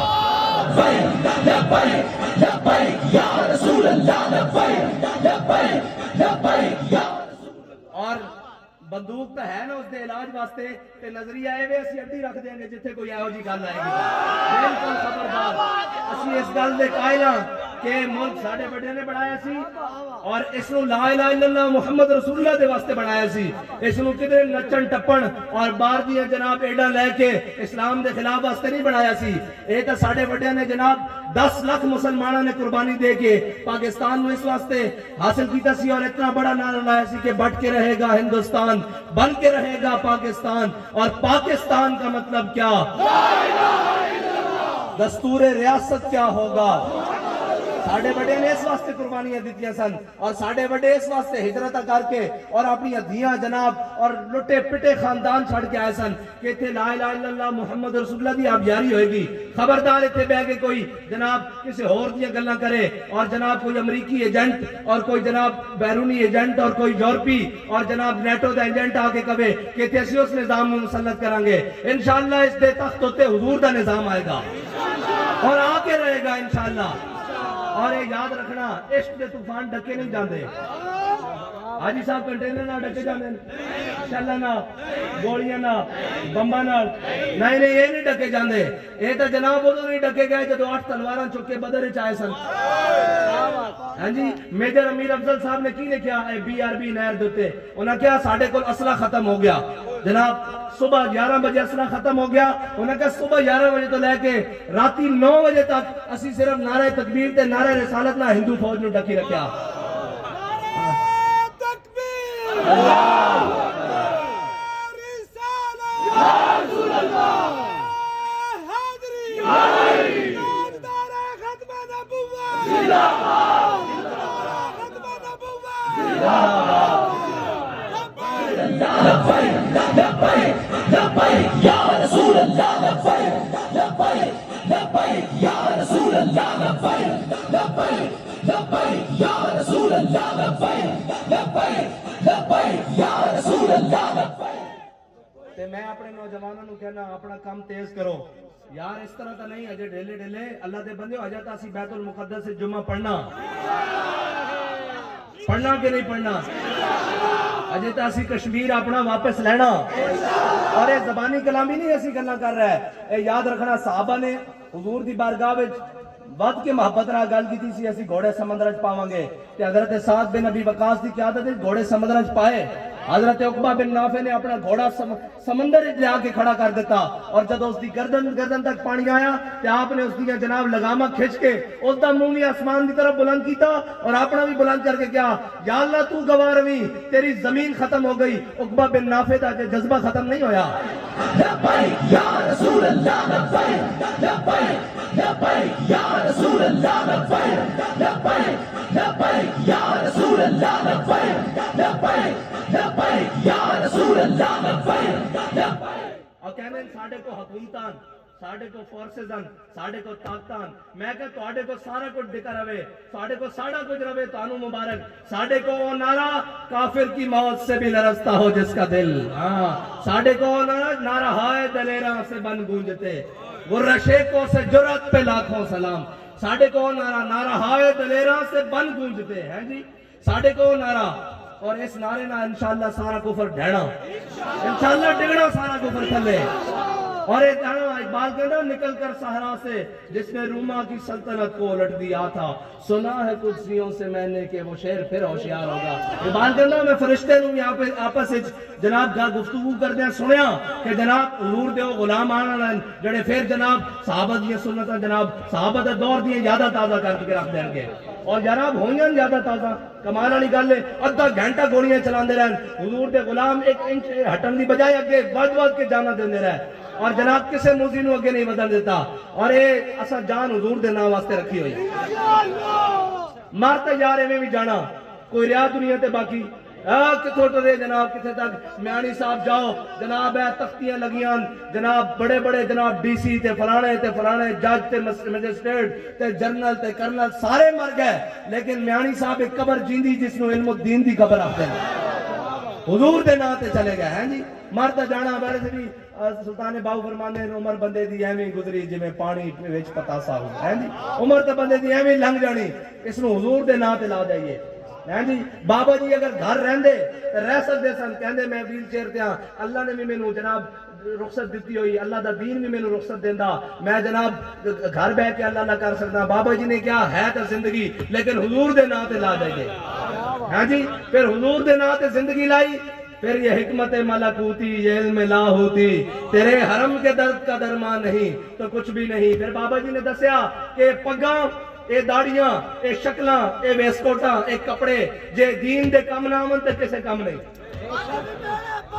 لبیک لبیک یا رسول اللہ لبیک لبیک لبیک یا رسول اللہ. اور بندوق تو ہے نا اس دے علاج واسطے تے نظریہ اے وے اسی اڈی رکھ دیں گے جتھے کوئی ایہو جی گل آئے گی. بالکل خبردار اسی اس گل دے قائل ہاں کہ ملک ساڈے بڑے نے بنایا سی اور اس نو لا الہ الا اللہ محمد رسول اللہ دے واسطے بنایا سی. اس نو کدے نچن ٹپن اور باہر دیاں جناب ایڈاں لے کے اسلام دے خلاف واسطے نہیں بنایا سی. اے تے ساڈے بڑے نے جناب 10 لاکھ مسلمانوں نے قربانی دے کے پاکستان نو اس واسطے حاصل کیتا سی اور اتنا بڑا نعرہ لایا سی کہ بٹ کے رہے گا ہندوستان، بن کے رہے گا پاکستان. اور پاکستان کا مطلب کیا؟ لا الہ الا اللہ. دستور ریاست کیا ہوگا؟ ساڑھے بڑے نے اس واسطے قربانیاں دیتیاں سن اور ساڑھے بڑے اس واسطے ہجرت کر کے اور اپنی دھیاں جناب اور لٹے پٹے خاندان چھڑ کے آئے سن کہ اتنے لا الہ الا اللہ محمد رسول اللہ دی آبیاری ہوئے گی. خبردار اتنے بہ کے کوئی جناب کسی اور دیا گلاں کرے اور جناب کوئی امریکی ایجنٹ اور کوئی جناب بیرونی ایجنٹ اور کوئی یورپی اور جناب نیٹو دا ایجنٹ آ کے کہے کہ تیسی اس نظام میں مسلط کریں گے. انشاءاللہ اس دے تخت ہوتے حضور دا نظام آئے گا اور آ کے رہے گا انشاءاللہ. اور یہ یاد رکھنا عشق دے طوفان ڈکے نہیں جاندے. حاجی صاحب کنٹینر نہ ڈکے جاندے شلا نہ گولیاں نہ بمباں نال نہیں یہ نہیں ڈکے جاندے یہ تو جناب ادو نہیں ڈکے گئے جدو 8 تلواراں چک کے بدر وچ آئے سن ہاں جی میجر امیر افضل صاحب نے کی لکھیا اے BRB نہر دے اوتے انہاں کہا ساڈے کول اسلحہ ختم ہو گیا جناب صبح 11 بجے اسلحہ ختم ہو گیا انہاں کہا صبح 11 بجے تو لے کے راتی 9 بجے تک اسی صرف نعرہ تکبیر تے نعرہ رسالت نہ ہندو فوج نو ڈکی رکھیا تے میں اپنے نوجوانوں نو کہنا اپنا کام تیز کرو یار اس طرح تا نہیں اجے ڈھیلے ڈھیلے اللہ دے بندے اجے تا اسی بیت المقدس سے جمعہ پڑھنا کہ نہیں پڑھنا اجے تا اسی کشمیر اپنا واپس لینا اور یہ زبانی کلامی نہیں اسی گلاں کر رہا ہے اے یاد رکھنا صحابہ نے حضور دی بارگاہ وچ ود کے محبت نال گل کیتی سی اسی گھوڑے سمندر وچ پاواں گے تے حضرت سعد بن ابی وقاص دی قیادت وچ گھوڑے سمندر وچ پائے حضرت عقبہ بن نافع نے اپنا گھوڑا سمندر وچ لے کے کھڑا کر دیتا اور جب اس دی گردن تک پانی آیا تے آپ نے اس دی جناب لگامہ کھچ کے اس دا منہ بھی آسمان دی طرف بلند کیتا اور اپنا بھی بلند کر کے کیا یا اللہ تو گواہ روی تیری زمین ختم ہو گئی عقبہ بن نافع دا جذبہ ختم نہیں ہویا لبیک یا رسول اللہ لبیک لبیک لبیک یا رسول اللہ لبیک لبیک لبیک یا رسول اللہ لبیک لبیک لبیک یا رسول اللہ لبیک لبیک اور کہنے ساڑھے کو حکومتان ساڑھے کو فورسزن ساڑھے کو طاقتان میں کہ توڑے کو سارا کچھ دکھا روے ساڑھے کو ساڑھا کچھ روے تانو مبارک ساڑھے کو وہ نعرہ کافر کی موت سے بھی لرزتا ہو جس کا دل ساڑھے کو وہ نعرہ ہائے دلیرہ سے بن گونجتے غرہ شیخوں سے جرات پہ لاکھوں سلام ساڑھے کو وہ نعرہ ہائے دلیرہ سے بن گونجتے ہیں جی ساڑھے کو وہ نعرہ اور اس نعرے نہ انشاءاللہ سارا کفر ڈھیڑا انشاءاللہ ڈگڑا سارا کفر تھلے اور ایک اقبال کہنا نکل کر صحرا سے جس نے روما کی سلطنت کو الٹ دیا تھا سنا ہے قدسیوں سے میں نے کہ وہ شیر پھر ہوشیار ہوگا اقبال کہنا میں فرشتے نوں یہاں پہ آپس جناب گا گفتگو کر دیں سنیا کہ جناب حضور دے غلام آنا جڑے پھر جناب صحابہ دی سنت جناب صحابہ دے دور دی زیادہ تازہ کر کے رکھ دیں گے اور جناب ہوئیں زیادہ تازہ کمال والی گل ہے ادھا گھنٹہ گولیاں چلاندے رہن حضور دے غلام 1 انچ ہٹن دی بجائے اگے ود کے جانا دیندے رہے اور جناب کسے موزی نو اگے نہیں بدل دیتا اور اے اسا جان حضور دے نام واسطے رکھی ہوئی مارتے یار میں بھی جانا کوئی ریا دنیا تے باقی کتھوں ٹرے جناب کتھے تک میانی صاحب جاؤ جناب ہے تختیاں لگیاں جناب بڑے بڑے جناب ڈی سی تے فلانے جج تے مجسٹریٹ تے جنرل تے کرنل سارے مر گئے لیکن میانی صاحب ایک قبر جیندی جس نو علم الدین دی قبر آتے ہیں حضور دے نا تے چلے گئے ہیں جی مارتا جانا بڑے سے بھی سلطان باو فرمانے عمر بندے دی ایویں گزری جی میں پانی وچ پتاسا ہوں ہیں جی عمر تے بندے دی ایویں لنگ جانی اس نو حضور دے نا تے لا جائیے ہیں جی بابا جی اگر گھر رہندے رہ سکدے سن کہندے میں ویل چیئر تے ہاں اللہ نے بھی مینوں جناب رخصت دیتی ہوئی اللہ دا دین بھی مینوں رخصت دیندا میں جناب گھر بیٹھ کے اللہ نہ کر سکدا بابا جی نے کیا ہے تے زندگی لیکن حضور دے نا تے لا جائیے ہیں جی پھر حضور دے نا تے زندگی لائی پھر یہ حکمت ملکوتی یہ علم لاہوتی تیرے حرم کے درد کا درمان نہیں تو کچھ بھی نہیں پھر بابا جی نے دسیا کہ پگاں اے داڑیاں اے شکلاں اے ویسکوٹاں اے کپڑے جے دین دے کم نہ ہون تے کسے کم نہیں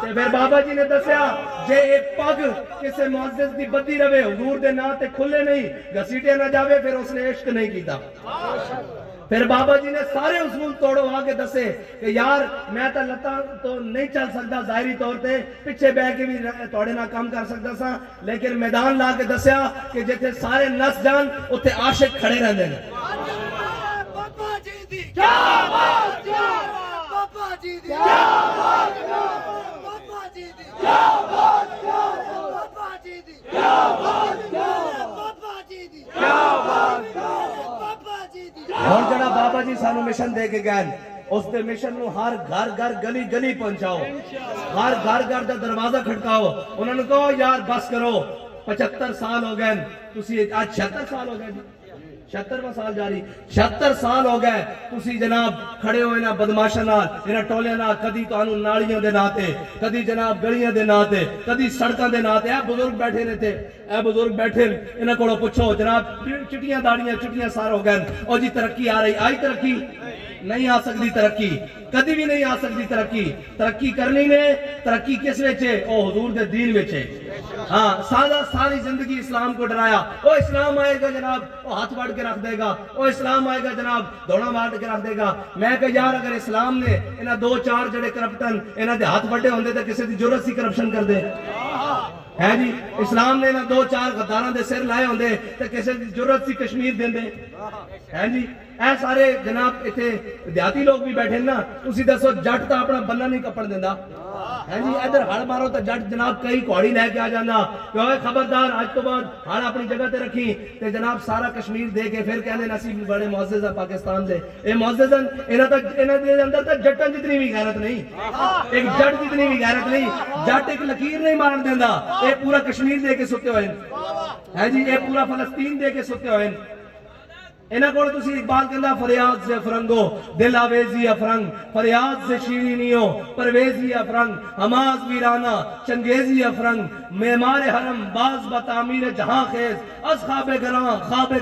تے پھر بابا جی نے دسیا جے ایک پگ کسے معزز دی بدی رہے حضور دے نا تے کھلے نہیں گھسیٹے نہ جاوے پھر اس نے عشق نہیں کیتا پھر بابا جی نے سارے اصول توڑو آگے دسے کہ یار میں تا لتا تو نہیں چل سکتا ظاہری طور تے پچھے بہ کے بھی توڑے نہ کام کر سکتا سا لیکن میدان لا کے دسیا کہ جیتے سارے نس جان اتے عاشق کھڑے رہ دیں پاپا جی دی کیا بات پاپا جی دی کیا بات پاپا جی دی کیا بات پاپا جی دی کیا بات پاپا جی دی کیا بات اور جڑا بابا جی سانو مشن دے کے گئے اس دے مشن نو ہر گھر گھر گلی گلی پہنچاؤ، ہر گھر گھر دا دروازہ کھٹکاؤ، انہوں نے کہو یار بس کرو 75 سال ہو گئے، تسی آج 76 سال ہو گئے جی، 76واں سال جاری، 76 سال ہو گئے تسی جناب کھڑے ہوئے نا بدماشاں نال، انہاں ٹولیاں نال، کدی تانوں نالیاں دے نا تے، کدی جناب گلیاں دے نا تے، کدی سڑکاں دے نا تے، اے بزرگ بیٹھے نے تے، اے بزرگ بیٹھے انہاں کولوں پوچھو جناب چٹیاں داڑیاں چٹیاں سار ہو گئے، او جی ترقی آ رہی، آئی ترقی؟ نہیں آ سکتی ترقی، کدی بھی نہیں آ سکتی ترقی، ترقی کرنی نے، ترقی کس وچ ہے؟ او حضور دے دین وچ ہے۔ ہاں ساری زندگی اسلام کو ڈرایا، او اسلام آئے گا جناب او ہاتھ وڑ کے رکھ دے گا، او اسلام آئے گا جناب دوڑا مار کے رکھ دے گا۔ میں کہ یار اگر اسلام نے انہاں دو چار جڑے کرپٹن انہاں دے ہاتھ وڈے ہوندے تے کسے دی ضرورت سی کرپشن کر دے؟ ہے جی، اسلام نے انہاں دو چار غداراں دے سر لائے ہوندے تے کسے دی ضرورت سی کشمیر دیندے؟ ہے جی، اے سارے جناب ایتھے دیہاتی لوگ بھی بیٹھے نا، تسی دسو جٹ تا اپنا بننا نہیں کپڑ دیندا، ہے جی، ادھر ہڑ مارو تو جٹ جناب کئی کوڑی لے کے آ جانا کہ اوے خبردار اج تو بعد ہڑ اپنی جگہ تے رکھی تے جناب سارا کشمیر دے کے پھر کہندے نصیب بڑے معزز ہیں پاکستان دے، اے معزز ہیں، انہاں دے اندر تے جٹاں جتنی بھی غیرت نہیں، ایک جٹ جتنی بھی غیرت نہیں، جٹ ایک لکیر نہیں مارن دیندا، اے پورا کشمیر دے کے ستے ہوئے ہیں، ہے جی، اے پورا فلسطین دے کے ستے ہوئے ہیں۔ انہاں کو تسی اقبال کہندا فریاد سے افرنگو دل آویزی افرنگ، فریاد سے شیرینیوں پرویزی افرنگ، حماس ویرانہ چنگیزی افرنگ، معمار حرم باز بتعمیر جہاں خیز، از خواب گراں خواب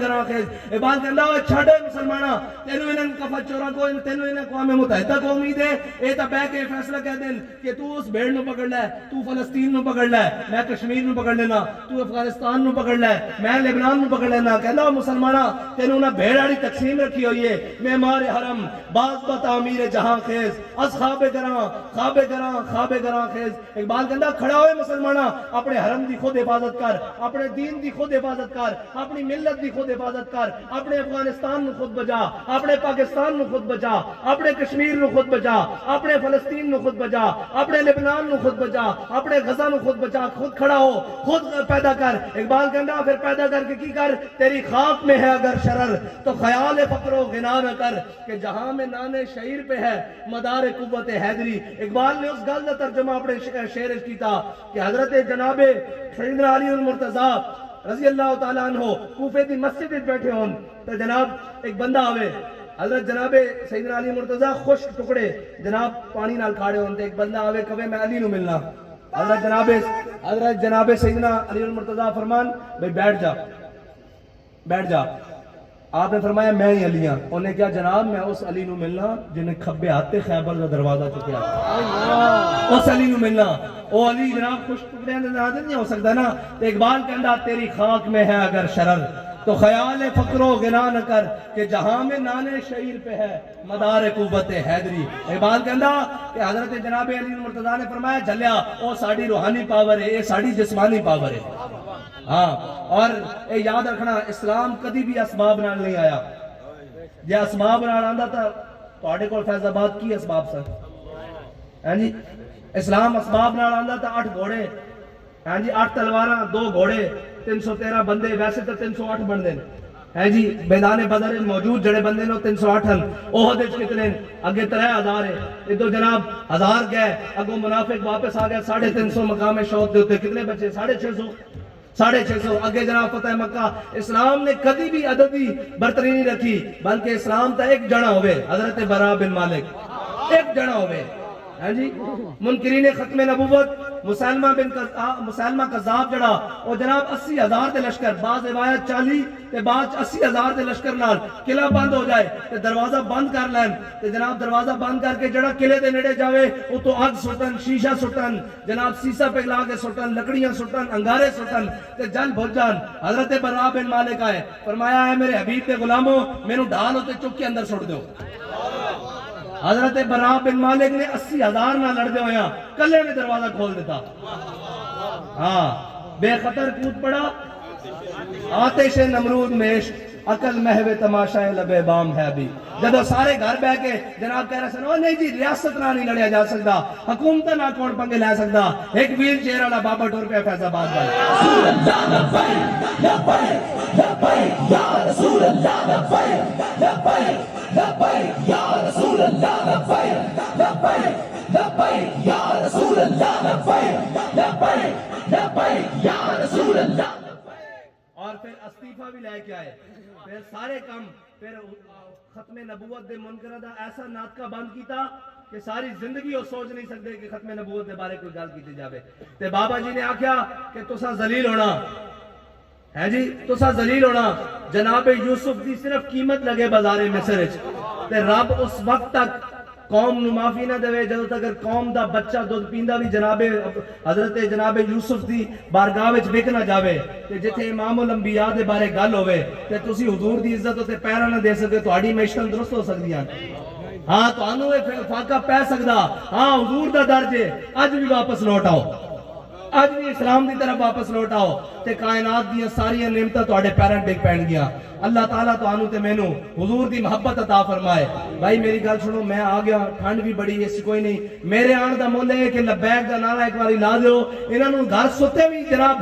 گراں خیز۔ اقبال کہندا وہ چھڑے مسلمانہ تینوں انہاں کفا چورا کو، تینوں انہاں اقوام متحدہ کو امید ہے، اے تا بہ کے فیصلہ کہہ دیں کہ تو اس بھیڑ نو پکڑ لے، تو فلسطین نو پکڑ لے، میں کشمیر نو پکڑ لینا، تو افغانستان نو پکڑ لے، میں لبنان نو پکڑ لینا۔ کہندا مسلمانہ تینوں نہ بھیڑ والی تقسیم رکھی ہوئی ہے، معمار حرم باز بتعمیر جہاں خیز، از خواب گراں خیز۔ اقبال کہندا کھڑا ہوئے مسلمانہ اپنے حرم دی خود حفاظت کر، اپنے دین دی خود حفاظت کر، اپنی ملت دی خود حفاظت کر، اپنے افغانستان نو خود بچا، اپنے پاکستان نو خود بچا، اپنے کشمیر نو خود بچا، اپنے فلسطین نو خود بچا، اپنے لبنان نو خود بچا، اپنے غزہ نو خود بچا، خود کھڑا ہو، خود پیدا کر۔ اقبال کہندا پھر پیدا کر کے کی کر؟ تیری خاک میں ہے اگر شرر تو خیال فقر و غنا نہ کر، کہ جہاں میں نانے شعیر پہ ہے مدار قوت حیدری۔ اقبال نے اس گل کا ترجمہ اپنے شعر کیتا کہ حضرت جناب سیدنا علی المرتضیٰ رضی اللہ تعالیٰ عنہ کوفے دی مسجد وچ بیٹھے ہون تو جناب ایک بندہ آوے، حضرت جناب سیدنا علی مرتضیٰ خشک ٹکڑے جناب پانی نال کھاڑے ہون تے ایک بندہ آوے کہے میں علی نو ملنا، حضرت جناب سیدنا علی المرتضیٰ فرمان بھئی بیٹھ جا۔ آپ نے فرمایا میں ہی علی ہاں۔ انہوں نے کہا جناب میں اس علی نو ملنا جنہیں کھبے ہاتھ خیبر کا دروازہ چکیا، اس علی نو ملنا۔ وہ علی جناب خوش ٹکڑے نہیں ہو سکتا نا۔ تو اقبال کہندا تیری خاک میں ہے اگر شرر تو خیال فقر و غنا نہ کر، کہ جہاں میں نانے شعیر پہ ہے مدار قوت حیدری۔ اقبال کہندا کہ حضرت جناب علی مرتضیٰ نے فرمایا جلیا او ساڑی روحانی پاور ہے، اے ساڑی جسمانی پاور ہے۔ ہاں، اور اے یاد رکھنا اسلام کدی بھی اسباب نال نہیں آیا، جے اسباب نال آندا تا تواڈے کول فیض آباد کی اسباب سن؟ ہاں جی، اسلام اسباب نال آندا تا 8 گھوڑے، ہاں جی 8 تلواراں 2 گھوڑے 313 بندے، ویسے تو 308 بندے ہیں جی، میدان بدر موجود جڑے بندے نے 308 ہیں، احد وچ کتنے اگے 3000 ہے، ادھر جناب 1000 گئے، اگوں منافق واپس آ گئے 350 مقام شوق دے اوتے کتنے بچے 650 اگے جناب فتح مکہ۔ اسلام نے کدی بھی عددی برتری نہیں رکھی، بلکہ اسلام تا ایک جنا ہوئے، حضرت براء بن مالک ایک جنا ہوئے، ہاں جی۔ منکرین ختم نبوت مسلمہ کذاب جڑا وہ جناب 80,000 دے لشکر، بعض روایت 40 تے بعض 80,000 دے لشکر نال قلعہ بند ہو جائے تے دروازہ بند کر لین تے جناب دروازہ بند کر کے جڑا قلعے دے نیڑے جاوے او تو اگ سٹن، شیشہ سٹن، جناب سیسا پہ لا کے سٹن، لکڑیاں سٹن، انگارے سٹن تے جل بھج جان۔ حضرت براء بن مالک آئے، فرمایا ہے میرے حبیب تے غلاموں مینوں ڈھال ہوتے چک کے اندر سٹ دو۔ حضرت براء بن مالک نے 80,000 نہ لڑ دے ہویا کلے نے دروازہ کھول دیتا، ہاں بے خطر کود پڑا آتش نمرود میں عشق، عقل محو تماشائے لبے بام ہے بھی۔ جدو سارے گھر بہ کے جناب کہہ رہے سن او نہیں جی ریاست نہ نہیں لڑیا جا سکتا، حکومت نہ کون پنگے لے سکتا، ایک ویل چیئر والا بابا ٹور پہ فیض آباد بھائی رسول اللہ لبیک لبیک لبیک یا رسول اللہ لبیک لبیک لبیک یا رسول اللہ لبیک لبیک لبیک یا رسول اللہ لبیک لبیک لبیک یا رسول اللہ. اور پھر استعفیٰ بھی لے کے آئے. پھر سارے کام پھر ختم نبوت دے منکر دا ایسا ناطقہ بند کیتا کہ ساری زندگی وہ سوچ نہیں سکتے کہ ختم نبوت دے بارے کوئی گل کیتی جاوے. تے بابا جی نے آکھیا کہ تساں ذلیل ہونا ہے جی, تساں ذلیل ہونا. جناب یوسف دی صرف قیمت لگے بازار مصر وچ, تے رب اس وقت تک قوم نو معافی نہ دے جدوں تک قوم دا بچہ دودھ پیندا بھی جناب حضرت جناب یوسف دی بارگاہ وچ وک نہ جاوے. تے جتھے امام الانبیاء دے بارے گل ہوے تے تسی حضور دی عزت تے پیرا نہ دے سکتے, تہاڈی معیشت درست ہو سکدیاں. ہاں تانوں اے فاقہ پے سکدا, ہاں حضور دا درج ہے. اج بھی واپس لوٹ آؤ, اج بھی اسلام دی طرف واپس لوٹ آؤ تے کائنات دیاں ساری نعمتاں تہاڈے پیراں ڈگ پین گیاں. اللہ تعالیٰ تانوں تے مینوں حضور دی محبت عطا فرمائے. بھائی میری گل سنو, میں آ گیا, ٹھنڈ بھی بڑی ایسی کوئی نہیں. میرے آن دا مول ہے کہ لبیک دا نعرہ ایک باری لا دیو, انہاں نوں گھر ستے بھی جناب